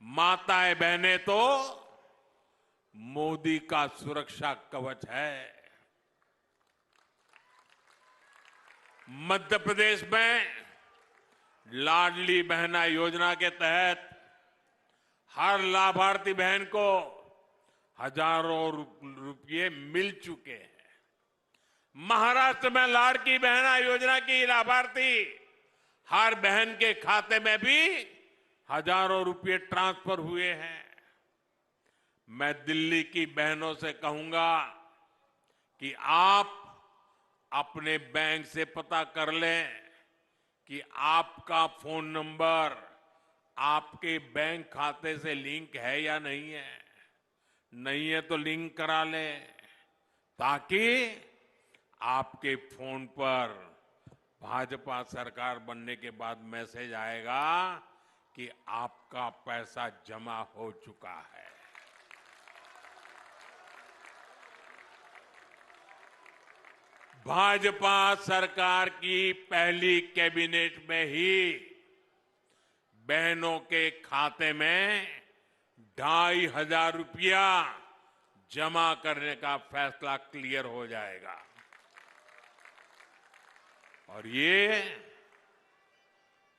Speaker 3: माताएं बहनें तो मोदी का सुरक्षा कवच है। मध्य प्रदेश में लाडली बहना योजना के तहत हर लाभार्थी बहन को हजारों रुपये मिल चुके हैं। महाराष्ट्र में लाड़की बहना योजना की लाभार्थी हर बहन के खाते में भी हजारों रुपये ट्रांसफर हुए हैं। मैं दिल्ली की बहनों से कहूंगा कि आप अपने बैंक से पता कर लें कि आपका फोन नंबर आपके बैंक खाते से लिंक है या नहीं है। नहीं है तो लिंक करा लें, ताकि आपके फोन पर भाजपा सरकार बनने के बाद मैसेज आएगा कि आपका पैसा जमा हो चुका है। भाजपा सरकार की पहली कैबिनेट में ही बहनों के खाते में 2,500 रुपया जमा करने का फैसला क्लियर हो जाएगा। और ये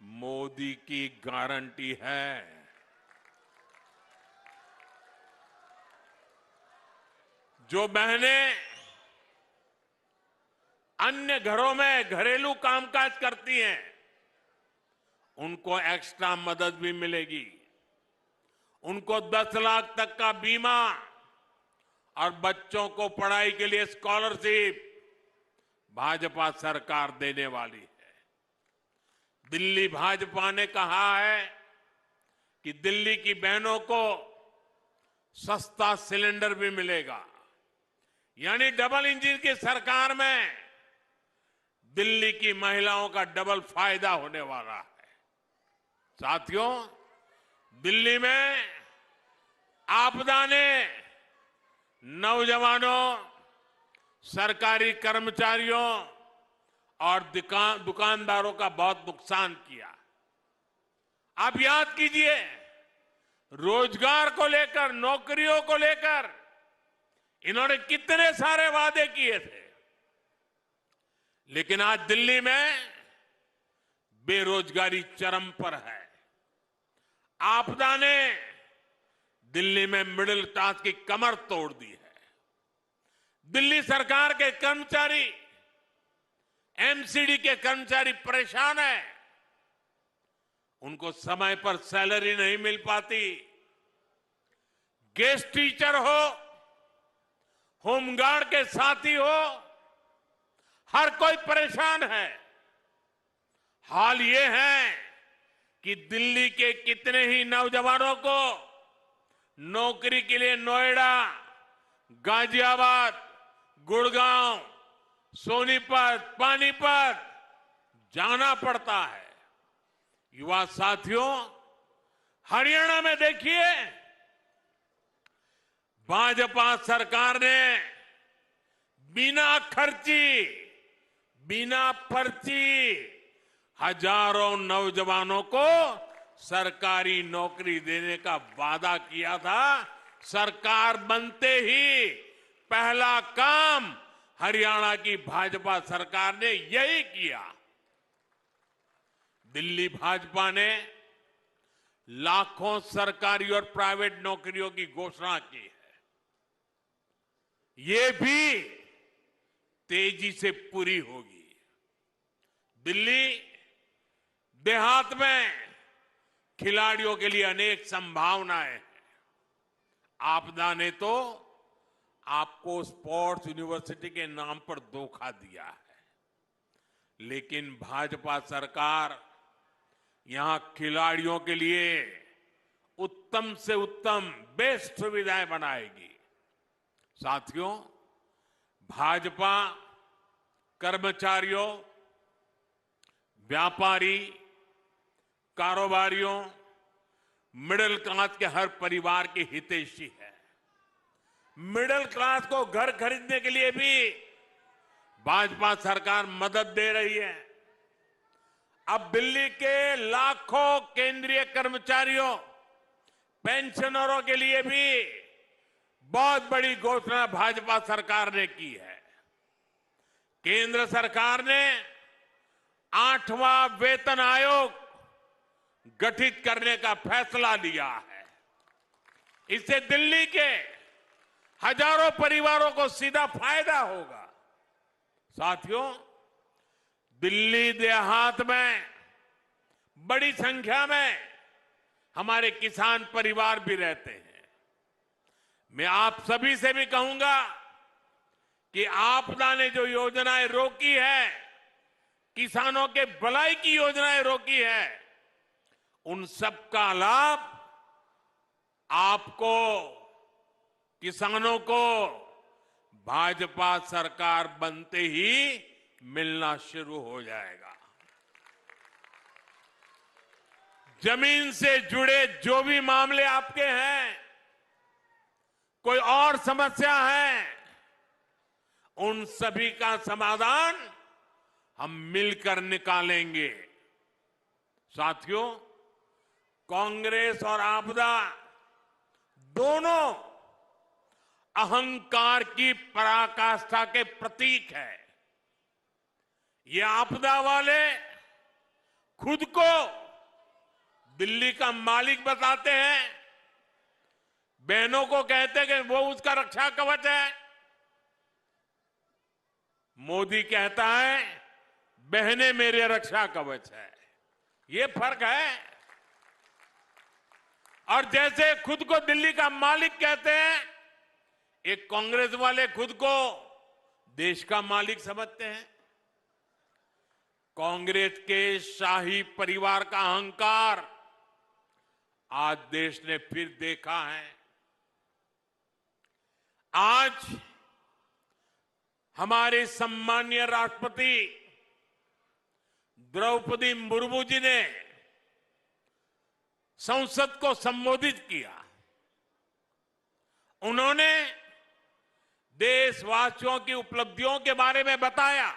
Speaker 3: मोदी की गारंटी है। जो बहनें अन्य घरों में घरेलू कामकाज करती हैं, उनको एक्स्ट्रा मदद भी मिलेगी। उनको 10 लाख तक का बीमा और बच्चों को पढ़ाई के लिए स्कॉलरशिप भाजपा सरकार देने वाली है। दिल्ली भाजपा ने कहा है कि दिल्ली की बहनों को सस्ता सिलेंडर भी मिलेगा। यानी डबल इंजन की सरकार में दिल्ली की महिलाओं का डबल फायदा होने वाला है। साथियों, दिल्ली में आपदा ने नौजवानों, सरकारी कर्मचारियों और दुकानदारों का बहुत नुकसान किया। आप याद कीजिए, रोजगार को लेकर, नौकरियों को लेकर इन्होंने कितने सारे वादे किए थे, लेकिन आज दिल्ली में बेरोजगारी चरम पर है। आपदा ने दिल्ली में मिडिल क्लास की कमर तोड़ दी है। दिल्ली सरकार के कर्मचारी, एमसीडी के कर्मचारी परेशान हैं। उनको समय पर सैलरी नहीं मिल पाती। गेस्ट टीचर हो, होमगार्ड के साथी हो, हर कोई परेशान है। हाल ये है कि दिल्ली के कितने ही नौजवानों को नौकरी के लिए नोएडा, गाजियाबाद, गुड़गांव, सोनीपत, पानीपत जाना पड़ता है। युवा साथियों, हरियाणा में देखिए, भाजपा सरकार ने बिना खर्ची, बिना पर्ची हजारों नौजवानों को सरकारी नौकरी देने का वादा किया था। सरकार बनते ही पहला काम हरियाणा की भाजपा सरकार ने यही किया। दिल्ली भाजपा ने लाखों सरकारी और प्राइवेट नौकरियों की घोषणा की है। ये भी तेजी से पूरी होगी। दिल्ली देहात में खिलाड़ियों के लिए अनेक संभावनाएं हैं। आपदा ने तो आपको स्पोर्ट्स यूनिवर्सिटी के नाम पर धोखा दिया है, लेकिन भाजपा सरकार यहां खिलाड़ियों के लिए उत्तम से उत्तम बेस्ट सुविधाएं बनाएगी। साथियों, भाजपा कर्मचारियों, व्यापारी, कारोबारियों, मिडिल क्लास के हर परिवार की हितैषी है। मिडिल क्लास को घर खरीदने के लिए भी भाजपा सरकार मदद दे रही है। अब दिल्ली के लाखों केंद्रीय कर्मचारियों, पेंशनरों के लिए भी बहुत बड़ी घोषणा भाजपा सरकार ने की है। केंद्र सरकार ने 8वां वेतन आयोग गठित करने का फैसला लिया है। इससे दिल्ली के हजारों परिवारों को सीधा फायदा होगा। साथियों, दिल्ली देहात में बड़ी संख्या में हमारे किसान परिवार भी रहते हैं। मैं आप सभी से भी कहूंगा कि आपदा ने जो योजनाएं रोकी है, किसानों के भलाई की योजनाएं रोकी है, उन सब का लाभ आपको, किसानों को भाजपा सरकार बनते ही मिलना शुरू हो जाएगा। जमीन से जुड़े जो भी मामले आपके हैं, कोई और समस्या है, उन सभी का समाधान हम मिलकर निकालेंगे। साथियों, कांग्रेस और आपदा दोनों अहंकार की पराकाष्ठा के प्रतीक है। ये आपदा वाले खुद को दिल्ली का मालिक बताते हैं, बहनों को कहते हैं कि वो उसका रक्षा कवच है। मोदी कहता है बहनें मेरे रक्षा कवच है। ये फर्क है। और जैसे खुद को दिल्ली का मालिक कहते हैं, एक कांग्रेस वाले खुद को देश का मालिक समझते हैं। कांग्रेस के शाही परिवार का अहंकार आज देश ने फिर देखा है। आज हमारे सम्मानीय राष्ट्रपति द्रौपदी मुर्मू जी ने संसद को संबोधित किया। उन्होंने देशवासियों की उपलब्धियों के बारे में बताया,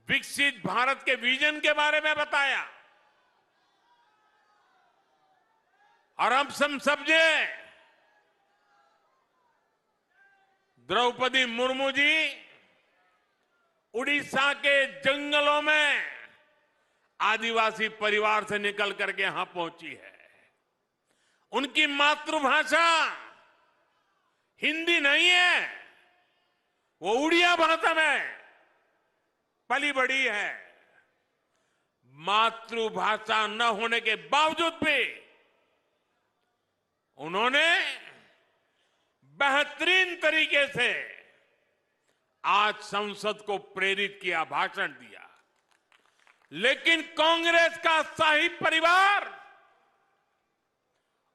Speaker 3: विकसित भारत के विजन के बारे में बताया। और हम समझे द्रौपदी मुर्मू जी उड़ीसा के जंगलों में आदिवासी परिवार से निकल करके यहां पहुंची है। उनकी मातृभाषा हिंदी नहीं है, वो उड़िया भाषा में पली बड़ी है। मातृभाषा न होने के बावजूद भी उन्होंने बेहतरीन तरीके से आज संसद को प्रेरित किया, भाषण दिया। लेकिन कांग्रेस का शाही परिवार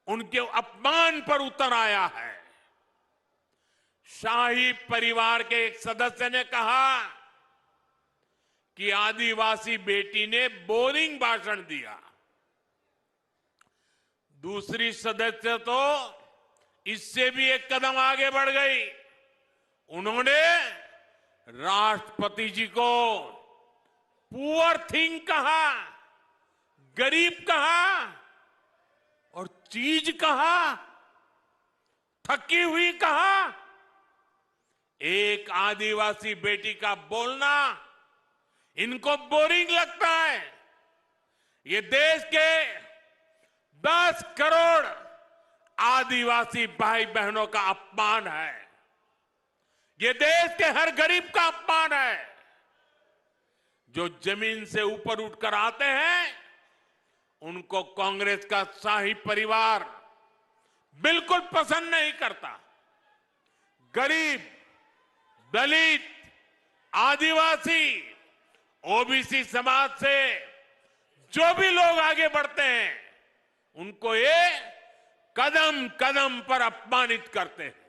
Speaker 3: उनके अपमान पर उतर आया है। शाही परिवार के एक सदस्य ने कहा कि आदिवासी बेटी ने बोरिंग भाषण दिया। दूसरी सदस्य तो इससे भी एक कदम आगे बढ़ गई। उन्होंने राष्ट्रपति जी को पुअर थिंग कहा, गरीब कहा और चीज कहा, थकी हुई कहा। एक आदिवासी बेटी का बोलना इनको बोरिंग लगता है। ये देश के 10 करोड़ आदिवासी भाई बहनों का अपमान है। ये देश के हर गरीब का अपमान है। जो जमीन से ऊपर उठकर आते हैं उनको कांग्रेस का शाही परिवार बिल्कुल पसंद नहीं करता। गरीब, दलित, आदिवासी, ओबीसी समाज से जो भी लोग आगे बढ़ते हैं उनको ये कदम कदम पर अपमानित करते हैं।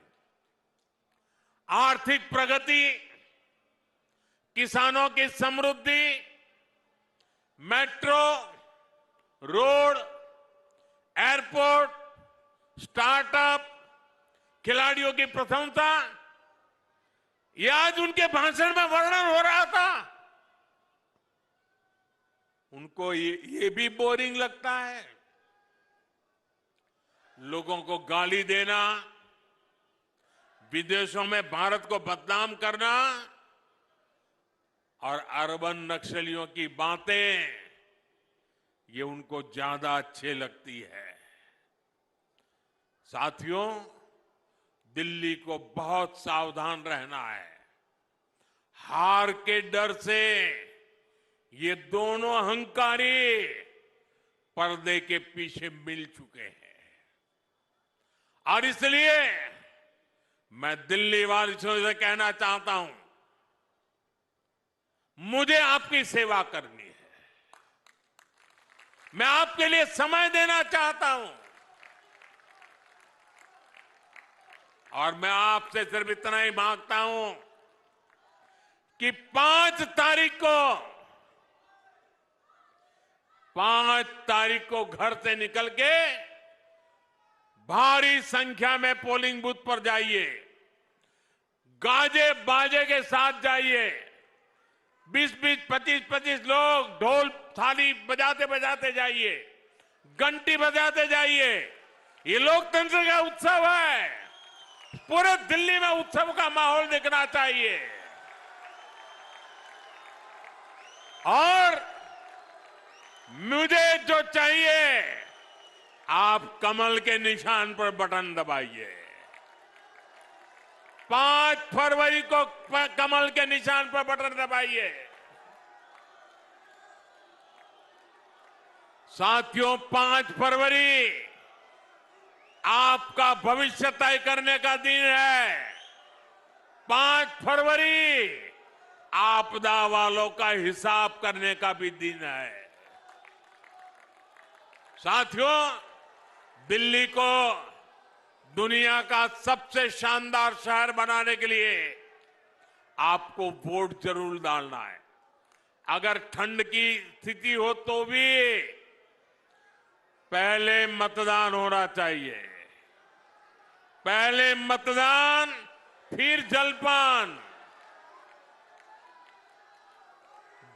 Speaker 3: आर्थिक प्रगति, किसानों की समृद्धि, मेट्रो, रोड, एयरपोर्ट, स्टार्टअप, खिलाड़ियों की प्रशंसा, ये आज उनके भाषण में वर्णन हो रहा था। उनको ये भी बोरिंग लगता है। लोगों को गाली देना, विदेशों में भारत को बदनाम करना और अर्बन नक्सलियों की बातें, ये उनको ज्यादा अच्छे लगती है। साथियों, दिल्ली को बहुत सावधान रहना है। हार के डर से ये दोनों अहंकारी पर्दे के पीछे मिल चुके हैं। और इसलिए मैं दिल्ली वासियों से कहना चाहता हूं, मुझे आपकी सेवा करनी है। मैं आपके लिए समय देना चाहता हूं और मैं आपसे सिर्फ इतना ही मांगता हूं कि 5 तारीख को घर से निकल के भारी संख्या में पोलिंग बूथ पर जाइए। गाजे बाजे के साथ जाइए। 20-20, 25-25 लोग ढोल थाली बजाते बजाते जाइए, घंटी बजाते जाइए। ये लोकतंत्र का उत्सव है। पूरे दिल्ली में उत्सव का माहौल दिखना चाहिए। और मुझे जो चाहिए, आप कमल के निशान पर बटन दबाइए। 5 फरवरी को कमल के निशान पर बटन दबाइए। साथियों, 5 फरवरी आपका भविष्य तय करने का दिन है। 5 फरवरी आपदा वालों का हिसाब करने का भी दिन है। साथियों, दिल्ली को दुनिया का सबसे शानदार शहर बनाने के लिए आपको वोट जरूर डालना है। अगर ठंड की स्थिति हो तो भी पहले मतदान होना चाहिए। पहले मतदान फिर जलपान।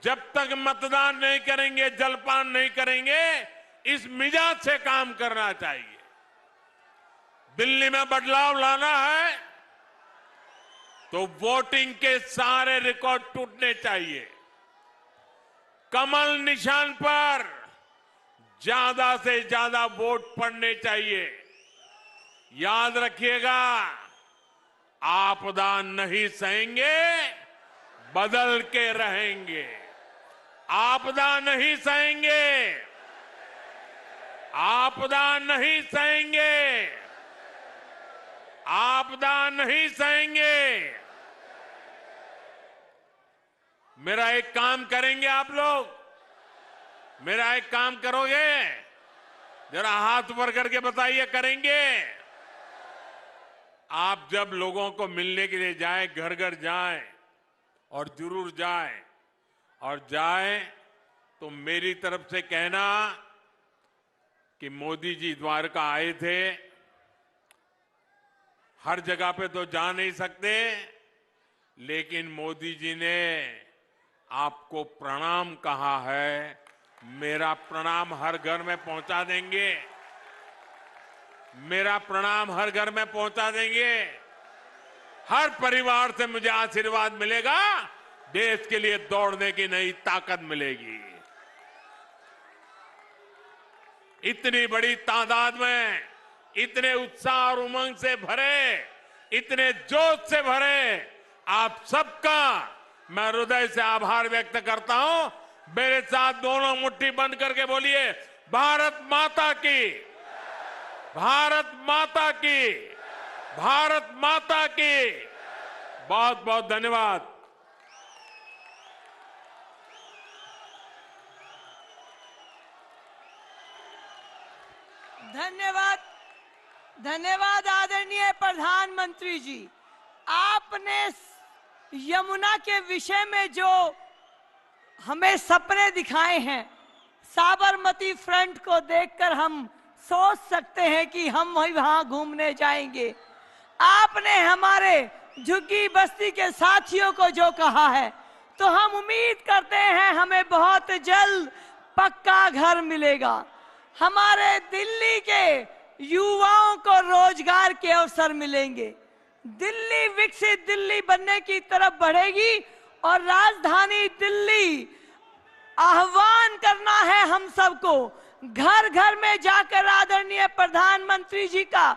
Speaker 3: जब तक मतदान नहीं करेंगे, जलपान नहीं करेंगे, इस मिजाज से काम करना चाहिए। दिल्ली में बदलाव लाना है तो वोटिंग के सारे रिकॉर्ड टूटने चाहिए। कमल निशान पर ज्यादा से ज्यादा वोट पड़ने चाहिए। याद रखिएगा, आपदा नहीं सहेंगे, बदल के रहेंगे। आपदा नहीं सहेंगे, आपदा नहीं सहेंगे, आपदा नहीं सहेंगे। मेरा एक काम करेंगे आप लोग, मेरा एक काम करोगे? जरा हाथ ऊपर करके बताइए, करेंगे? आप जब लोगों को मिलने के लिए जाएं, घर घर जाएं, और जरूर जाएं, और जाएं तो मेरी तरफ से कहना कि मोदी जी द्वारका आए थे। हर जगह पे तो जा नहीं सकते, लेकिन मोदी जी ने आपको प्रणाम कहा है। मेरा प्रणाम हर घर में पहुंचा देंगे, मेरा प्रणाम हर घर में पहुंचा देंगे। हर परिवार से मुझे आशीर्वाद मिलेगा, देश के लिए दौड़ने की नई ताकत मिलेगी। इतनी बड़ी तादाद में, इतने उत्साह और उमंग से भरे, इतने जोश से भरे आप सबका मैं हृदय से आभार व्यक्त करता हूं। मेरे साथ दोनों मुट्ठी बंद करके बोलिए, भारत माता की, भारत माता की, भारत माता की। बहुत बहुत धन्यवाद।
Speaker 1: धन्यवाद, धन्यवाद आदरणीय प्रधानमंत्री जी। आपने यमुना के विषय में जो हमें सपने दिखाए हैं, साबरमती फ्रंट को देखकर हम सोच सकते हैं कि हम वहां घूमने जाएंगे। आपने हमारे झुग्गी बस्ती के साथियों को जो कहा है, तो हम उम्मीद करते हैं हमें बहुत जल्द पक्का घर मिलेगा। हमारे दिल्ली के युवाओं को रोजगार के अवसर मिलेंगे। दिल्ली विकसित दिल्ली बनने की तरफ बढ़ेगी और राजधानी दिल्ली आह्वान करना है हम सबको, घर घर में जाकर आदरणीय प्रधानमंत्री जी का